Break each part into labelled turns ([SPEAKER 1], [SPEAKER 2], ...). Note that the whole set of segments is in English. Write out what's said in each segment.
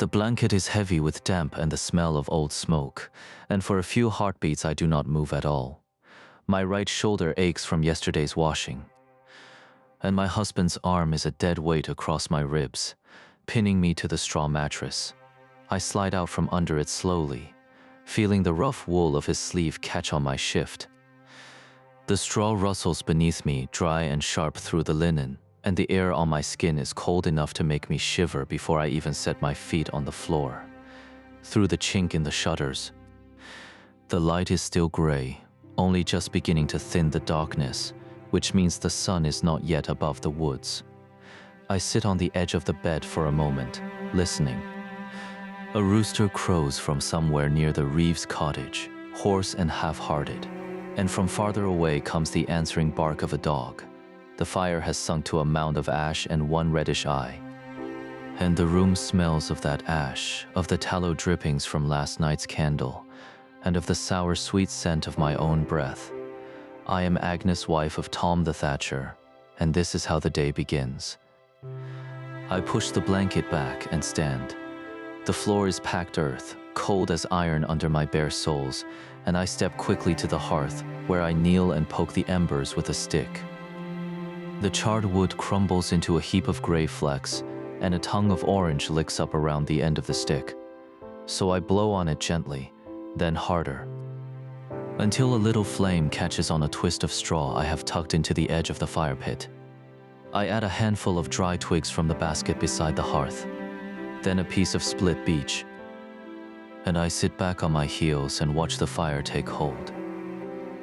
[SPEAKER 1] The blanket is heavy with damp and the smell of old smoke, and for a few heartbeats I do not move at all. My right shoulder aches from yesterday's washing, and my husband's arm is a dead weight across my ribs, pinning me to the straw mattress. I slide out from under it slowly, feeling the rough wool of his sleeve catch on my shift. The straw rustles beneath me, dry and sharp through the linen, and the air on my skin is cold enough to make me shiver before I even set my feet on the floor. Through the chink in the shutters, the light is still gray, only just beginning to thin the darkness, which means the sun is not yet above the woods. I sit on the edge of the bed for a moment, listening. A rooster crows from somewhere near the Reeves cottage, hoarse and half-hearted, and from farther away comes the answering bark of a dog. The fire has sunk to a mound of ash and one reddish eye, and the room smells of that ash, of the tallow drippings from last night's candle, and of the sour sweet scent of my own breath. I am Agnes, wife of Tom the thatcher, and this is how the day begins. I push the blanket back and stand. The floor is packed earth, cold as iron under my bare soles, and I step quickly to the hearth, where I kneel and poke the embers with a stick. The charred wood crumbles into a heap of gray flecks, and a tongue of orange licks up around the end of the stick. So I blow on it gently, then harder, until a little flame catches on a twist of straw I have tucked into the edge of the fire pit. I add a handful of dry twigs from the basket beside the hearth, then a piece of split beech, and I sit back on my heels and watch the fire take hold.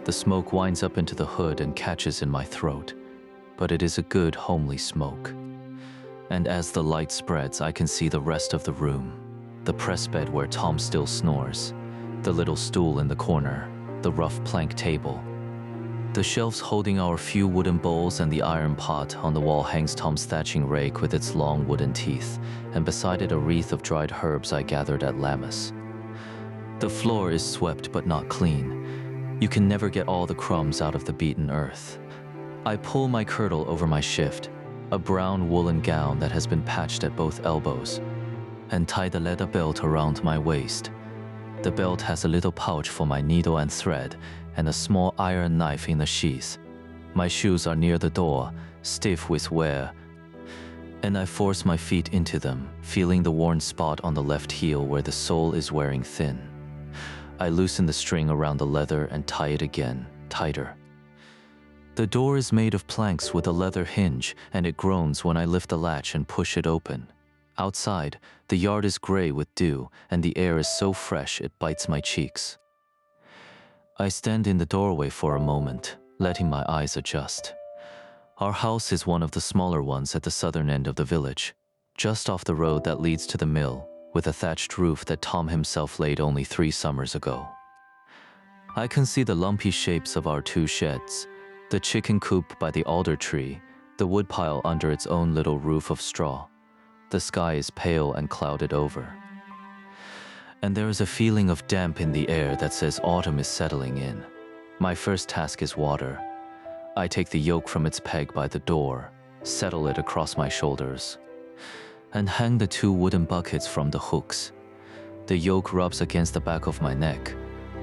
[SPEAKER 1] The smoke winds up into the hood and catches in my throat, but it is a good, homely smoke. And as the light spreads, I can see the rest of the room, the press bed where Tom still snores, the little stool in the corner, the rough plank table, the shelves holding our few wooden bowls, and the iron pot. On the wall hangs Tom's thatching rake with its long wooden teeth, and beside it a wreath of dried herbs I gathered at Lammas. The floor is swept but not clean. You can never get all the crumbs out of the beaten earth. I pull my kirtle over my shift, a brown woolen gown that has been patched at both elbows, and tie the leather belt around my waist. The belt has a little pouch for my needle and thread, and a small iron knife in the sheath. My shoes are near the door, stiff with wear, and I force my feet into them, feeling the worn spot on the left heel where the sole is wearing thin. I loosen the string around the leather and tie it again, tighter. The door is made of planks with a leather hinge, and it groans when I lift the latch and push it open. Outside, the yard is gray with dew, and the air is so fresh it bites my cheeks. I stand in the doorway for a moment, letting my eyes adjust. Our house is one of the smaller ones at the southern end of the village, just off the road that leads to the mill, with a thatched roof that Tom himself laid only 3 summers ago. I can see the lumpy shapes of our 2 sheds, the chicken coop by the alder tree, the woodpile under its own little roof of straw. The sky is pale and clouded over, and there is a feeling of damp in the air that says autumn is settling in. My first task is water. I take the yoke from its peg by the door, settle it across my shoulders, and hang the 2 wooden buckets from the hooks. The yoke rubs against the back of my neck,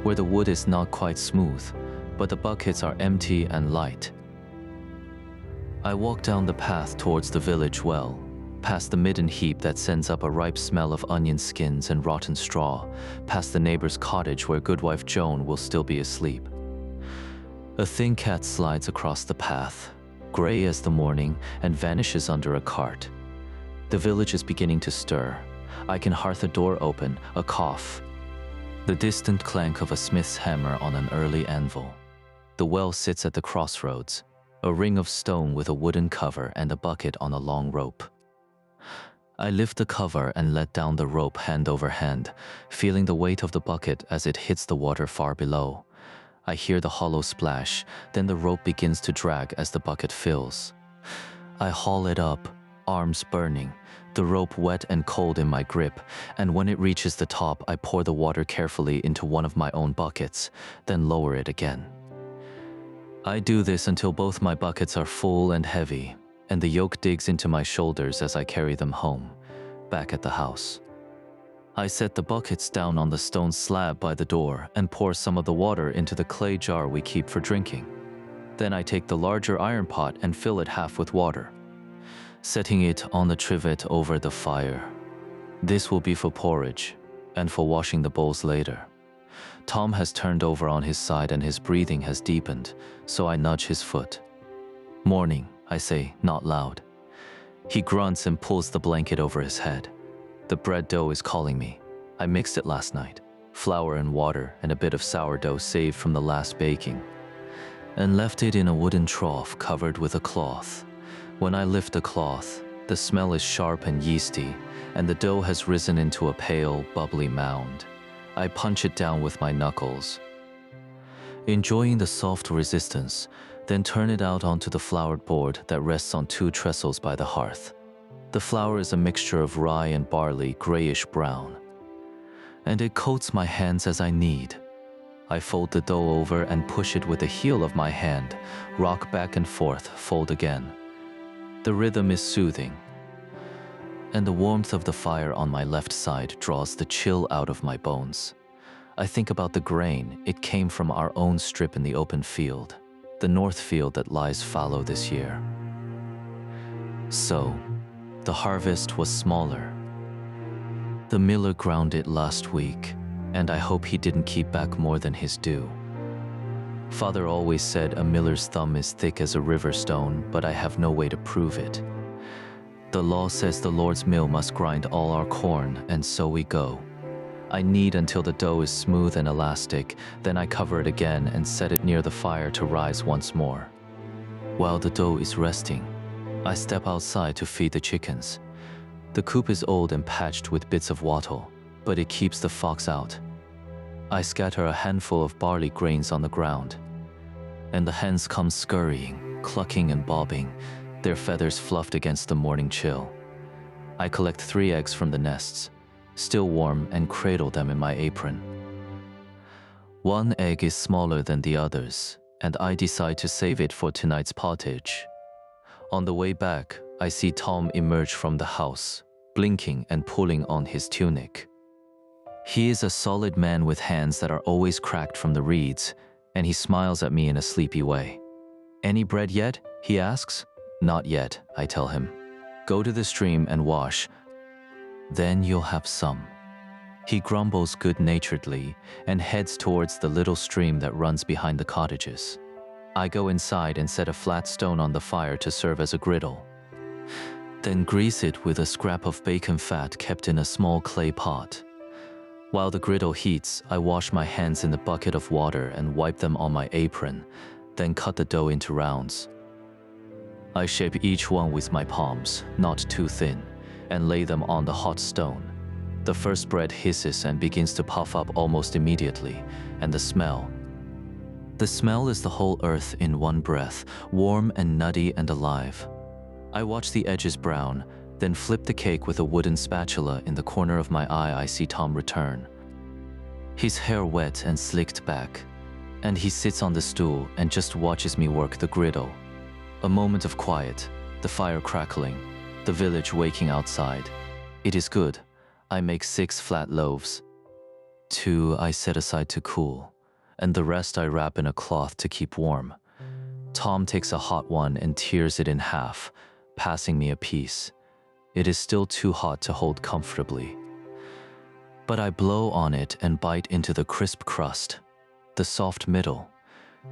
[SPEAKER 1] where the wood is not quite smooth, but the buckets are empty and light. I walk down the path towards the village well, past the midden heap that sends up a ripe smell of onion skins and rotten straw, past the neighbor's cottage where goodwife Joan will still be asleep. A thin cat slides across the path, gray as the morning, and vanishes under a cart. The village is beginning to stir. I can hear the door open, a cough, the distant clank of a smith's hammer on an early anvil. The well sits at the crossroads, a ring of stone with a wooden cover and a bucket on a long rope. I lift the cover and let down the rope hand over hand, feeling the weight of the bucket as it hits the water far below. I hear the hollow splash, then the rope begins to drag as the bucket fills. I haul it up, arms burning, the rope wet and cold in my grip, and when it reaches the top, I pour the water carefully into one of my own buckets, then lower it again. I do this until both my buckets are full and heavy, and the yoke digs into my shoulders as I carry them home, back at the house. I set the buckets down on the stone slab by the door and pour some of the water into the clay jar we keep for drinking. Then I take the larger iron pot and fill it half with water, setting it on the trivet over the fire. This will be for porridge and for washing the bowls later. Tom has turned over on his side and his breathing has deepened, so I nudge his foot. "Morning," I say, not loud. He grunts and pulls the blanket over his head. The bread dough is calling me. I mixed it last night, flour and water and a bit of sourdough saved from the last baking, and left it in a wooden trough covered with a cloth. When I lift the cloth, the smell is sharp and yeasty, and the dough has risen into a pale, bubbly mound. I punch it down with my knuckles, enjoying the soft resistance, then turn it out onto the floured board that rests on 2 trestles by the hearth. The flour is a mixture of rye and barley, grayish-brown, and it coats my hands as I knead. I fold the dough over and push it with the heel of my hand, rock back and forth, fold again. The rhythm is soothing, and the warmth of the fire on my left side draws the chill out of my bones. I think about the grain. It came from our own strip in the open field, the north field that lies fallow this year. So, the harvest was smaller. The miller ground it last week, and I hope he didn't keep back more than his due. Father always said a miller's thumb is thick as a river stone, but I have no way to prove it. The law says the Lord's mill must grind all our corn, and so we go. I knead until the dough is smooth and elastic, then I cover it again and set it near the fire to rise once more. While the dough is resting, I step outside to feed the chickens. The coop is old and patched with bits of wattle, but it keeps the fox out. I scatter a handful of barley grains on the ground, and the hens come scurrying, clucking and bobbing, their feathers fluffed against the morning chill. I collect 3 eggs from the nests, still warm, and cradle them in my apron. 1 egg is smaller than the others, and I decide to save it for tonight's pottage. On the way back, I see Tom emerge from the house, blinking and pulling on his tunic. He is a solid man with hands that are always cracked from the reeds, and he smiles at me in a sleepy way. "Any bread yet?" he asks. "Not yet," I tell him. "Go to the stream and wash. Then you'll have some." He grumbles good-naturedly and heads towards the little stream that runs behind the cottages. I go inside and set a flat stone on the fire to serve as a griddle, then grease it with a scrap of bacon fat kept in a small clay pot. While the griddle heats, I wash my hands in the bucket of water and wipe them on my apron, then cut the dough into rounds. I shape each one with my palms, not too thin, and lay them on the hot stone. The first bread hisses and begins to puff up almost immediately, and the smell is the whole earth in one breath, warm and nutty and alive. I watch the edges brown, then flip the cake with a wooden spatula. In the corner of my eye, I see Tom return, his hair wet and slicked back, and he sits on the stool and just watches me work the griddle. A moment of quiet, the fire crackling, the village waking outside. It is good. I make 6 flat loaves. 2 I set aside to cool, and the rest I wrap in a cloth to keep warm. Tom takes a hot one and tears it in half, passing me a piece. It is still too hot to hold comfortably, but I blow on it and bite into the crisp crust, the soft middle.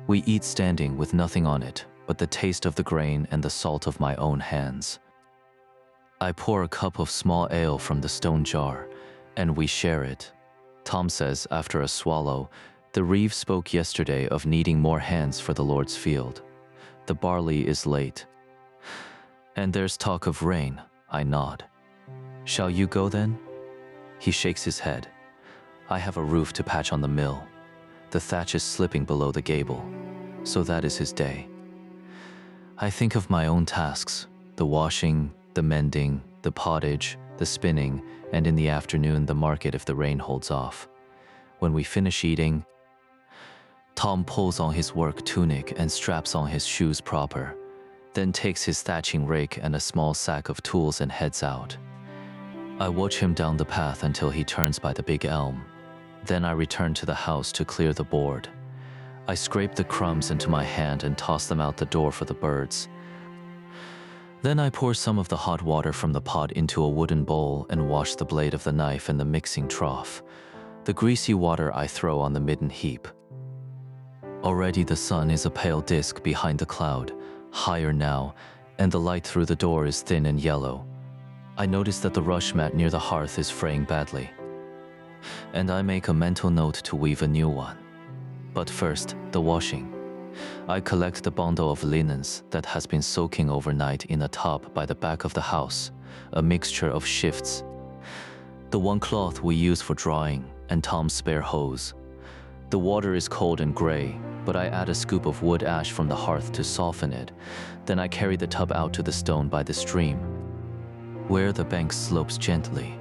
[SPEAKER 1] We eat standing with nothing on it but the taste of the grain and the salt of my own hands. I pour a cup of small ale from the stone jar, and we share it. Tom says, after a swallow, "The reeve spoke yesterday of needing more hands for the Lord's field. The barley is late, and there's talk of rain." I nod. "Shall you go then?" He shakes his head. "I have a roof to patch on the mill. The thatch is slipping below the gable, so that is his day." I think of my own tasks, the washing, the mending, the pottage, the spinning, and in the afternoon the market if the rain holds off. When we finish eating, Tom pulls on his work tunic and straps on his shoes proper, then takes his thatching rake and a small sack of tools and heads out. I watch him down the path until he turns by the big elm. Then I return to the house to clear the board. I scrape the crumbs into my hand and toss them out the door for the birds. Then I pour some of the hot water from the pot into a wooden bowl and wash the blade of the knife in the mixing trough. The greasy water I throw on the midden heap. Already the sun is a pale disk behind the cloud, higher now, and the light through the door is thin and yellow. I notice that the rush mat near the hearth is fraying badly, and I make a mental note to weave a new one. But first, the washing. I collect the bundle of linens that has been soaking overnight in a tub by the back of the house, a mixture of shifts. The one cloth we use for drying, and Tom's spare hose. The water is cold and gray, but I add a scoop of wood ash from the hearth to soften it. Then I carry the tub out to the stone by the stream, where the bank slopes gently.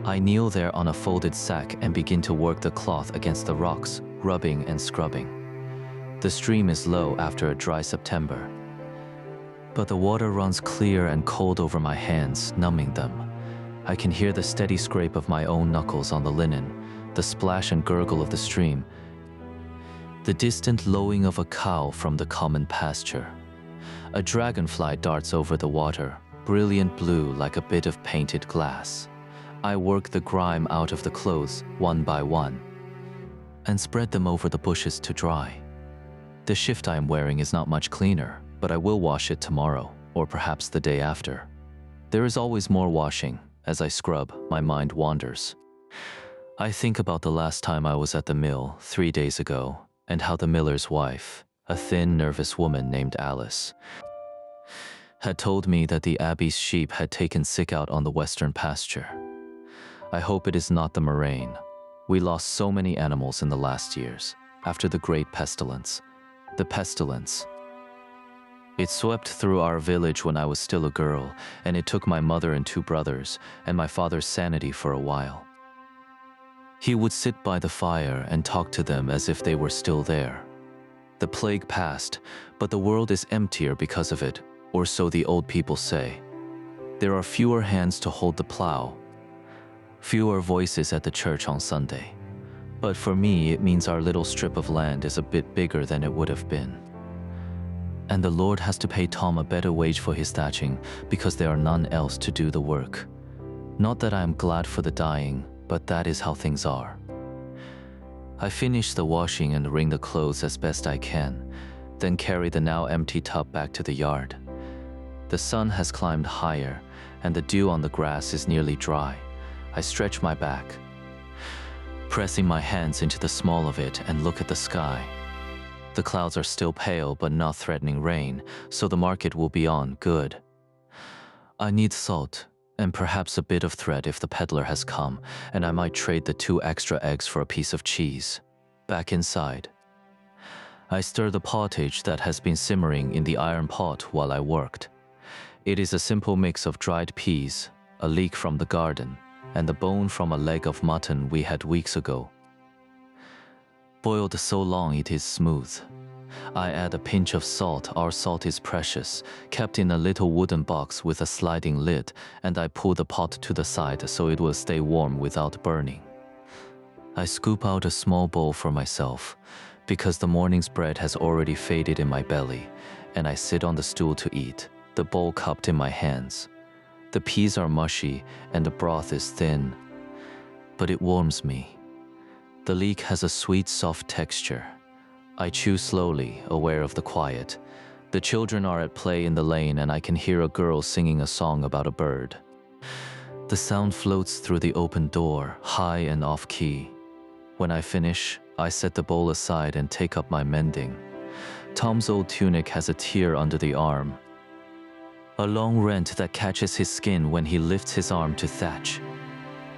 [SPEAKER 1] I kneel there on a folded sack and begin to work the cloth against the rocks, rubbing and scrubbing. The stream is low after a dry September, but the water runs clear and cold over my hands, numbing them. I can hear the steady scrape of my own knuckles on the linen, the splash and gurgle of the stream, the distant lowing of a cow from the common pasture. A dragonfly darts over the water, brilliant blue like a bit of painted glass. I work the grime out of the clothes, one by one, and spread them over the bushes to dry. The shift I am wearing is not much cleaner, but I will wash it tomorrow, or perhaps the day after. There is always more washing. As I scrub, my mind wanders. I think about the last time I was at the mill 3 days ago, and how the miller's wife, a thin, nervous woman named Alice, had told me that the Abbey's sheep had taken sick out on the western pasture. I hope it is not the murrain. We lost so many animals in the last years, after the great pestilence. The pestilence. It swept through our village when I was still a girl, and it took my mother and 2 brothers, and my father's sanity for a while. He would sit by the fire and talk to them as if they were still there. The plague passed, but the world is emptier because of it, or so the old people say. There are fewer hands to hold the plow, fewer voices at the church on Sunday. But for me, it means our little strip of land is a bit bigger than it would have been. And the Lord has to pay Tom a better wage for his thatching because there are none else to do the work. Not that I am glad for the dying, but that is how things are. I finish the washing and wring the clothes as best I can, then carry the now empty tub back to the yard. The sun has climbed higher, and the dew on the grass is nearly dry. I stretch my back, pressing my hands into the small of it, and look at the sky. The clouds are still pale but not threatening rain, so the market will be on good. I need salt, and perhaps a bit of thread if the peddler has come, and I might trade the 2 extra eggs for a piece of cheese. Back inside, I stir the pottage that has been simmering in the iron pot while I worked. It is a simple mix of dried peas, a leek from the garden, and the bone from a leg of mutton we had weeks ago. Boiled so long it is smooth. I add a pinch of salt. Our salt is precious, kept in a little wooden box with a sliding lid, and I pull the pot to the side so it will stay warm without burning. I scoop out a small bowl for myself, because the morning's bread has already faded in my belly, and I sit on the stool to eat, the bowl cupped in my hands. The peas are mushy and the broth is thin, but it warms me. The leek has a sweet, soft texture. I chew slowly, aware of the quiet. The children are at play in the lane, and I can hear a girl singing a song about a bird. The sound floats through the open door, high and off-key. When I finish, I set the bowl aside and take up my mending. Tom's old tunic has a tear under the arm, a long rent that catches his skin when he lifts his arm to thatch.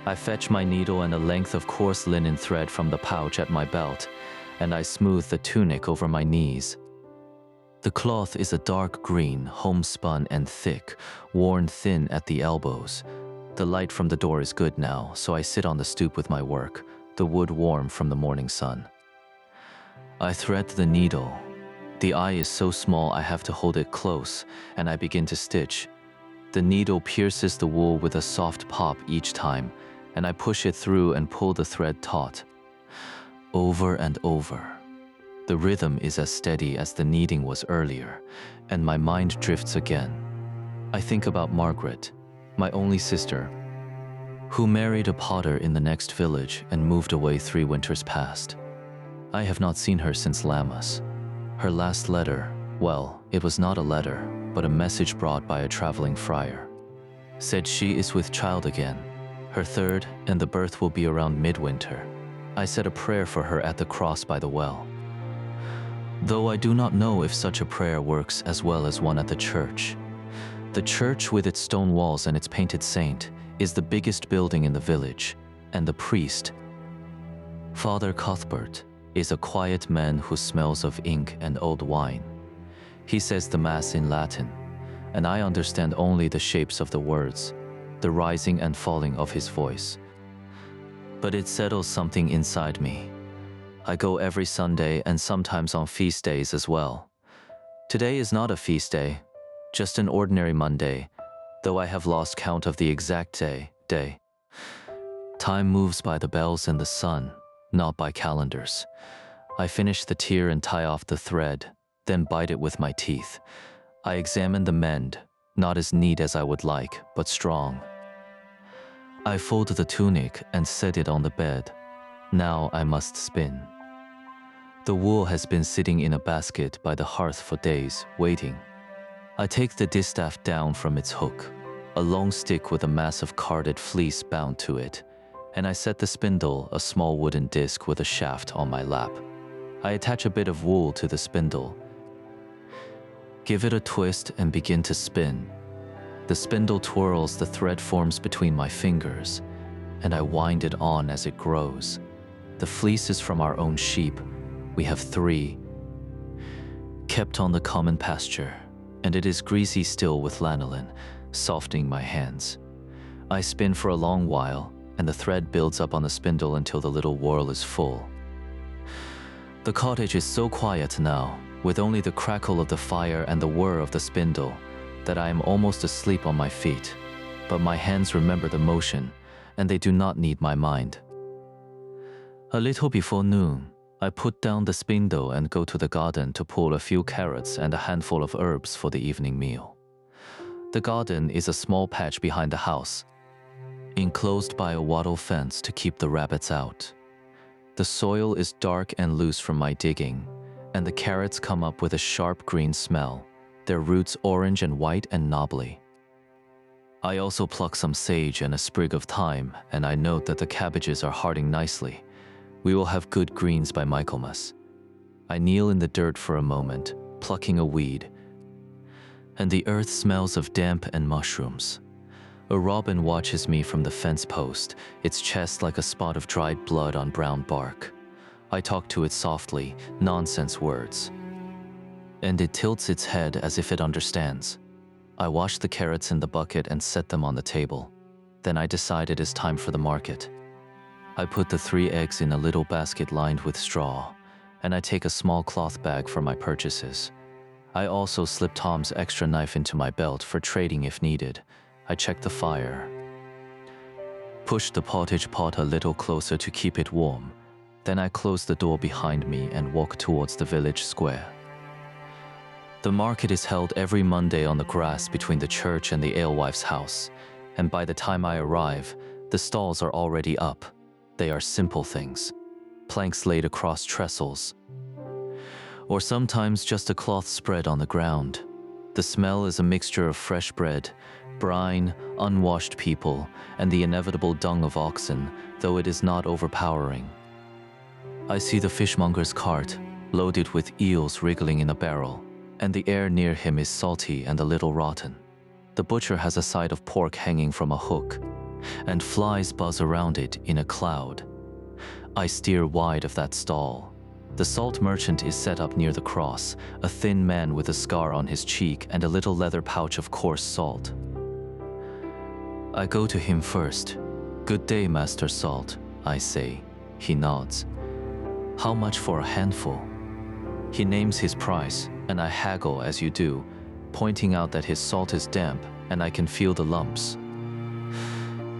[SPEAKER 1] I fetch my needle and a length of coarse linen thread from the pouch at my belt, and I smooth the tunic over my knees. The cloth is a dark green, homespun and thick, worn thin at the elbows. The light from the door is good now, so I sit on the stoop with my work, the wood warm from the morning sun. I thread the needle. The eye is so small I have to hold it close, and I begin to stitch. The needle pierces the wool with a soft pop each time, and I push it through and pull the thread taut. Over and over. The rhythm is as steady as the kneading was earlier, and my mind drifts again. I think about Margaret, my only sister, who married a potter in the next village and moved away 3 winters past. I have not seen her since Lammas. Her last letter, well, it was not a letter, but a message brought by a traveling friar, said she is with child again, her third, and the birth will be around midwinter. I said a prayer for her at the cross by the well. Though I do not know if such a prayer works as well as one at the church. The church with its stone walls and its painted saint is the biggest building in the village, and the priest, Father Cuthbert, is a quiet man who smells of ink and old wine. He says the Mass in Latin, and I understand only the shapes of the words, the rising and falling of his voice. But it settles something inside me. I go every Sunday and sometimes on feast days as well. Today is not a feast day, just an ordinary Monday, though I have lost count of the exact day. Time moves by the bells and the sun, not by calendars. I finish the tier and tie off the thread, then bite it with my teeth. I examine the mend, not as neat as I would like, but strong. I fold the tunic and set it on the bed. Now I must spin. The wool has been sitting in a basket by the hearth for days, waiting. I take the distaff down from its hook, a long stick with a mass of carded fleece bound to it, and I set the spindle, a small wooden disc with a shaft, on my lap. I attach a bit of wool to the spindle, give it a twist and begin to spin. The spindle twirls, the thread forms between my fingers, and I wind it on as it grows. The fleece is from our own sheep. We have 3, kept on the common pasture, and it is greasy still with lanolin, softening my hands. I spin for a long while, and the thread builds up on the spindle until the little whorl is full. The cottage is so quiet now, with only the crackle of the fire and the whir of the spindle, that I am almost asleep on my feet, but my hands remember the motion, and they do not need my mind. A little before noon, I put down the spindle and go to the garden to pull a few carrots and a handful of herbs for the evening meal. The garden is a small patch behind the house, enclosed by a wattle fence to keep the rabbits out. The soil is dark and loose from my digging, and the carrots come up with a sharp green smell, their roots orange and white and knobbly. I also pluck some sage and a sprig of thyme, and I note that the cabbages are hardening nicely. We will have good greens by Michaelmas. I kneel in the dirt for a moment, plucking a weed, and the earth smells of damp and mushrooms. A robin watches me from the fence post, its chest like a spot of dried blood on brown bark. I talk to it softly, nonsense words, and it tilts its head as if it understands. I wash the carrots in the bucket and set them on the table. Then I decide it is time for the market. I put the 3 eggs in a little basket lined with straw, and I take a small cloth bag for my purchases. I also slip Tom's extra knife into my belt for trading if needed. I check the fire, push the pottage pot a little closer to keep it warm. Then I close the door behind me and walk towards the village square. The market is held every Monday on the grass between the church and the alewife's house, and by the time I arrive, the stalls are already up. They are simple things, planks laid across trestles, or sometimes just a cloth spread on the ground. The smell is a mixture of fresh bread, brine, unwashed people, and the inevitable dung of oxen, though it is not overpowering. I see the fishmonger's cart, loaded with eels wriggling in a barrel, and the air near him is salty and a little rotten. The butcher has a side of pork hanging from a hook, and flies buzz around it in a cloud. I steer wide of that stall. The salt merchant is set up near the cross, a thin man with a scar on his cheek and a little leather pouch of coarse salt. I go to him first. "Good day, Master Salt," I say. He nods. "How much for a handful?" He names his price, and I haggle as you do, pointing out that his salt is damp, and I can feel the lumps.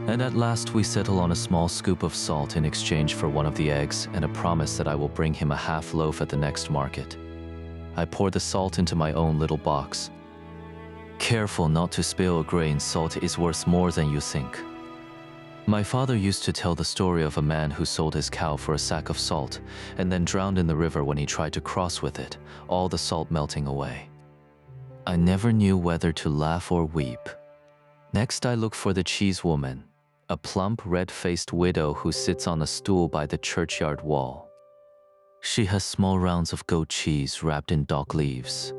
[SPEAKER 1] And at last we settle on a small scoop of salt in exchange for one of the eggs and a promise that I will bring him a half loaf at the next market. I pour the salt into my own little box. Careful not to spill a grain, salt is worth more than you think. My father used to tell the story of a man who sold his cow for a sack of salt and then drowned in the river when he tried to cross with it, all the salt melting away. I never knew whether to laugh or weep. Next I look for the cheese woman, a plump, red-faced widow who sits on a stool by the churchyard wall. She has small rounds of goat cheese wrapped in dock leaves.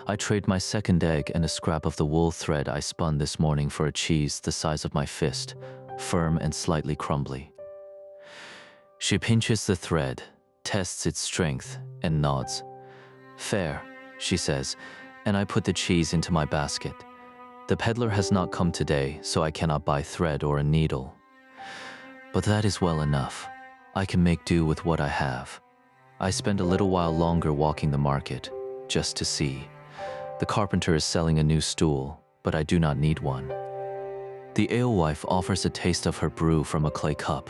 [SPEAKER 1] I trade my second egg and a scrap of the wool thread I spun this morning for a cheese the size of my fist, firm and slightly crumbly. She pinches the thread, tests its strength, and nods. "Fair," she says, and I put the cheese into my basket. The peddler has not come today, so I cannot buy thread or a needle. But that is well enough. I can make do with what I have. I spend a little while longer walking the market, just to see. The carpenter is selling a new stool, but I do not need one. The alewife offers a taste of her brew from a clay cup.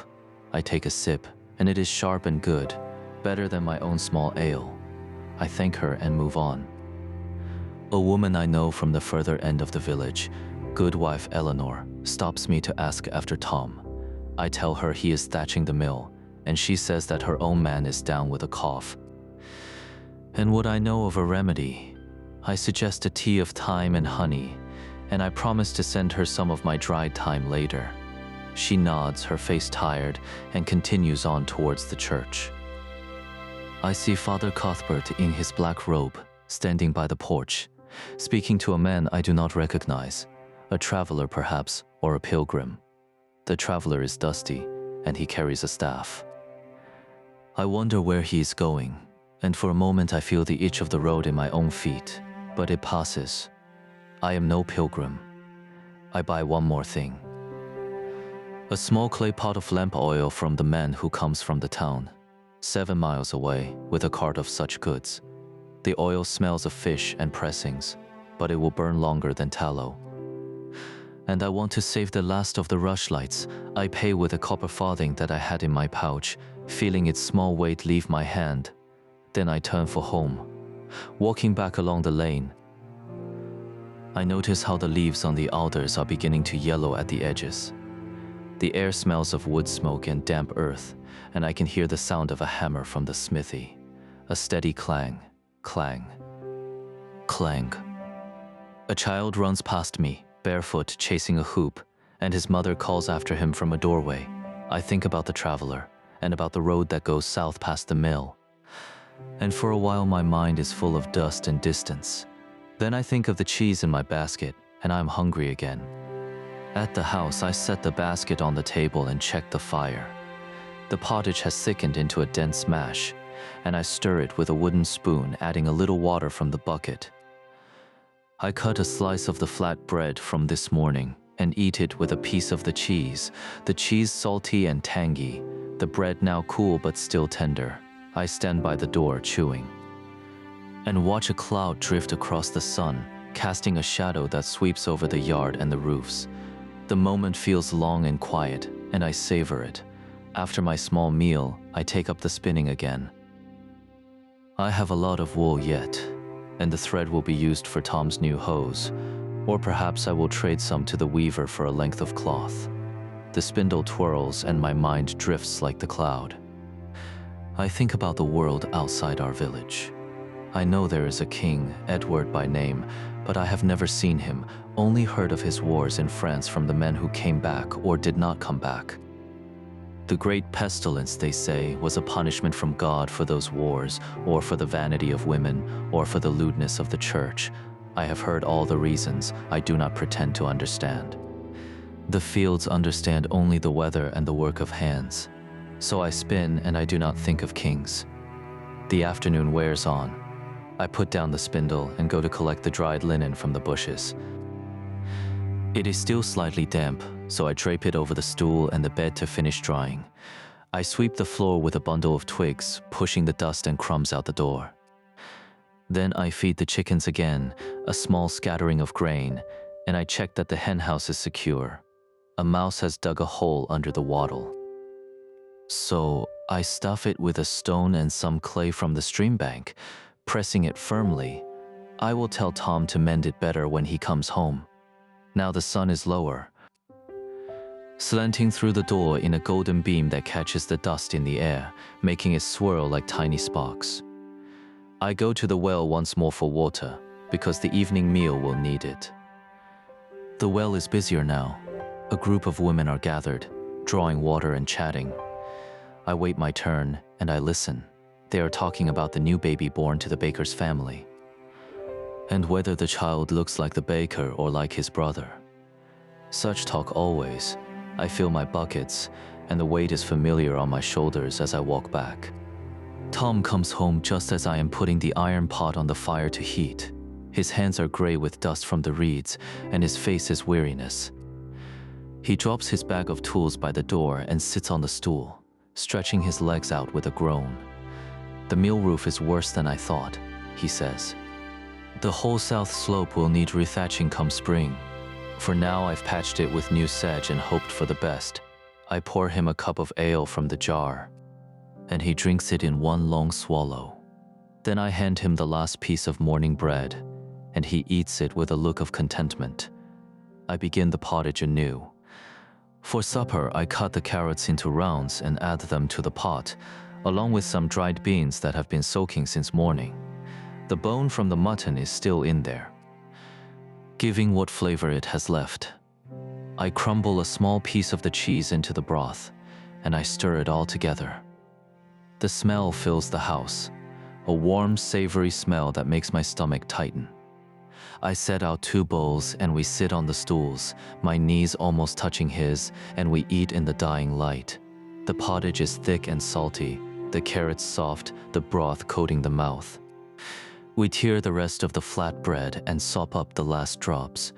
[SPEAKER 1] I take a sip, and it is sharp and good, better than my own small ale. I thank her and move on. A woman I know from the further end of the village, goodwife Eleanor, stops me to ask after Tom. I tell her he is thatching the mill, and she says that her own man is down with a cough. And what I know of a remedy, I suggest a tea of thyme and honey, and I promise to send her some of my dried thyme later. She nods, her face tired, and continues on towards the church. I see Father Cuthbert in his black robe, standing by the porch, speaking to a man I do not recognize, a traveler perhaps, or a pilgrim. The traveler is dusty, and he carries a staff. I wonder where he is going, and for a moment I feel the itch of the road in my own feet, but it passes. I am no pilgrim. I buy one more thing. A small clay pot of lamp oil from the man who comes from the town, 7 miles away, with a cart of such goods. The oil smells of fish and pressings, but it will burn longer than tallow. And I want to save the last of the rushlights. I pay with a copper farthing that I had in my pouch, feeling its small weight leave my hand. Then I turn for home. Walking back along the lane, I notice how the leaves on the alders are beginning to yellow at the edges. The air smells of wood smoke and damp earth, and I can hear the sound of a hammer from the smithy. A steady clang, clang, clang. A child runs past me, barefoot, chasing a hoop, and his mother calls after him from a doorway. I think about the traveler, and about the road that goes south past the mill. And for a while my mind is full of dust and distance. Then I think of the cheese in my basket, and I'm hungry again. At the house, I set the basket on the table and check the fire. The pottage has thickened into a dense mash, and I stir it with a wooden spoon, adding a little water from the bucket. I cut a slice of the flat bread from this morning and eat it with a piece of the cheese salty and tangy, the bread now cool but still tender. I stand by the door chewing and watch a cloud drift across the sun, casting a shadow that sweeps over the yard and the roofs. The moment feels long and quiet, and I savor it. After my small meal, I take up the spinning again. I have a lot of wool yet, and the thread will be used for Tom's new hose, or perhaps I will trade some to the weaver for a length of cloth. The spindle twirls and my mind drifts like the cloud. I think about the world outside our village. I know there is a king, Edward by name, but I have never seen him, only heard of his wars in France from the men who came back or did not come back. The great pestilence, they say, was a punishment from God for those wars, or for the vanity of women, or for the lewdness of the church. I have heard all the reasons. I do not pretend to understand. The fields understand only the weather and the work of hands. So I spin, and I do not think of kings. The afternoon wears on. I put down the spindle and go to collect the dried linen from the bushes. It is still slightly damp, so I drape it over the stool and the bed to finish drying. I sweep the floor with a bundle of twigs, pushing the dust and crumbs out the door. Then I feed the chickens again, a small scattering of grain, and I check that the hen house is secure. A mouse has dug a hole under the wattle. So I stuff it with a stone and some clay from the stream bank, pressing it firmly. I will tell Tom to mend it better when he comes home. Now the sun is lower, slanting through the door in a golden beam that catches the dust in the air, making it swirl like tiny sparks. I go to the well once more for water, because the evening meal will need it. The well is busier now. A group of women are gathered, drawing water and chatting. I wait my turn, and I listen. They are talking about the new baby born to the baker's family, and whether the child looks like the baker or like his brother. Such talk always. I fill my buckets, and the weight is familiar on my shoulders as I walk back. Tom comes home just as I am putting the iron pot on the fire to heat. His hands are gray with dust from the reeds, and his face is weariness. He drops his bag of tools by the door and sits on the stool, stretching his legs out with a groan. "The mill roof is worse than I thought," he says. "The whole south slope will need rethatching come spring. For now I've patched it with new sedge and hoped for the best." I pour him a cup of ale from the jar, and he drinks it in one long swallow. Then I hand him the last piece of morning bread, and he eats it with a look of contentment. I begin the pottage anew. For supper, I cut the carrots into rounds and add them to the pot, along with some dried beans that have been soaking since morning. The bone from the mutton is still in there, giving what flavor it has left. I crumble a small piece of the cheese into the broth, and I stir it all together. The smell fills the house, a warm, savory smell that makes my stomach tighten. I set out 2 bowls and we sit on the stools, my knees almost touching his, and we eat in the dying light. The pottage is thick and salty, the carrots soft, the broth coating the mouth. We tear the rest of the flat bread and sop up the last drops.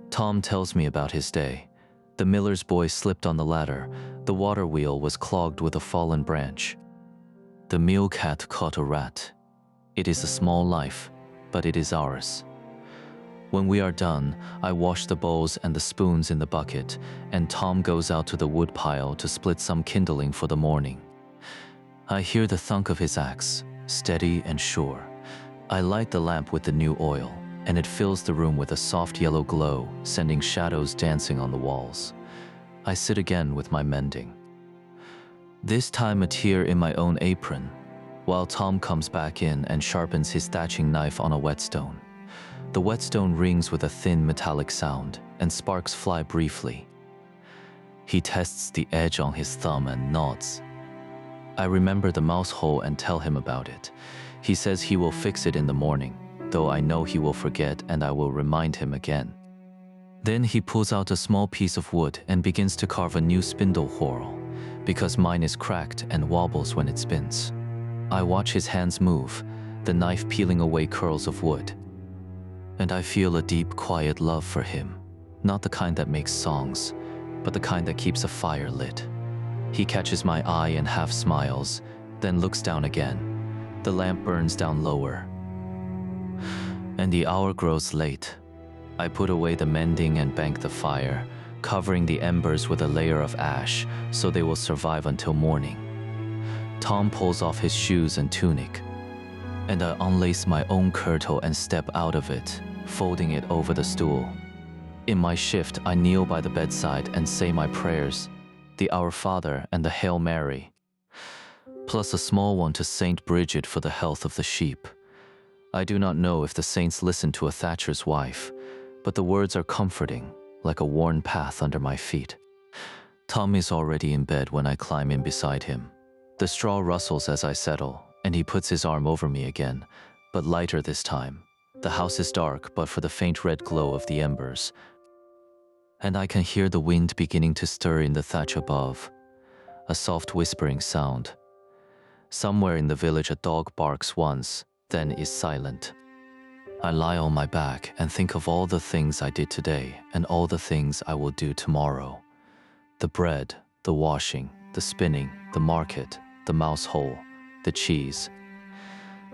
[SPEAKER 1] Tom tells me about his day. The miller's boy slipped on the ladder. The water wheel was clogged with a fallen branch. The meal cat caught a rat. It is a small life, but it is ours. When we are done, I wash the bowls and the spoons in the bucket, and Tom goes out to the wood pile to split some kindling for the morning. I hear the thunk of his axe, steady and sure. I light the lamp with the new oil, and it fills the room with a soft yellow glow, sending shadows dancing on the walls. I sit again with my mending. This time a tear in my own apron, while Tom comes back in and sharpens his thatching knife on a whetstone. The whetstone rings with a thin metallic sound, and sparks fly briefly. He tests the edge on his thumb and nods. I remember the mouse hole and tell him about it. He says he will fix it in the morning, though I know he will forget and I will remind him again. Then he pulls out a small piece of wood and begins to carve a new spindle whorl, because mine is cracked and wobbles when it spins. I watch his hands move, the knife peeling away curls of wood. And I feel a deep, quiet love for him, not the kind that makes songs, but the kind that keeps a fire lit. He catches my eye and half smiles, then looks down again. The lamp burns down lower, and the hour grows late. I put away the mending and bank the fire, covering the embers with a layer of ash so they will survive until morning. Tom pulls off his shoes and tunic, and I unlace my own kirtle and step out of it, folding it over the stool. In my shift, I kneel by the bedside and say my prayers, the Our Father and the Hail Mary, plus a small one to Saint Bridget for the health of the sheep. I do not know if the saints listen to a thatcher's wife, but the words are comforting, like a worn path under my feet. Tom is already in bed when I climb in beside him. The straw rustles as I settle, and he puts his arm over me again, but lighter this time. The house is dark but for the faint red glow of the embers, and I can hear the wind beginning to stir in the thatch above, a soft whispering sound. Somewhere in the village a dog barks once, then is silent. I lie on my back and think of all the things I did today and all the things I will do tomorrow. The bread, the washing, the spinning, the market, the mouse hole, the cheese,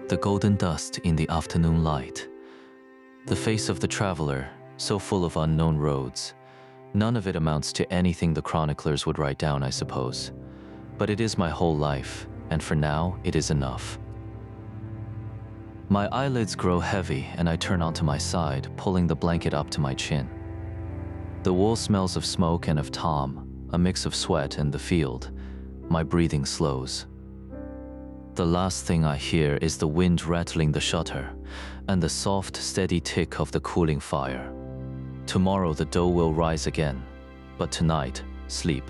[SPEAKER 1] the golden dust in the afternoon light, the face of the traveler, so full of unknown roads. None of it amounts to anything the chroniclers would write down, I suppose. But it is my whole life, and for now, it is enough. My eyelids grow heavy, and I turn onto my side, pulling the blanket up to my chin. The wool smells of smoke and of Tom, a mix of sweat and the field. My breathing slows. The last thing I hear is the wind rattling the shutter, and the soft, steady tick of the cooling fire. Tomorrow the dough will rise again, but tonight, sleep.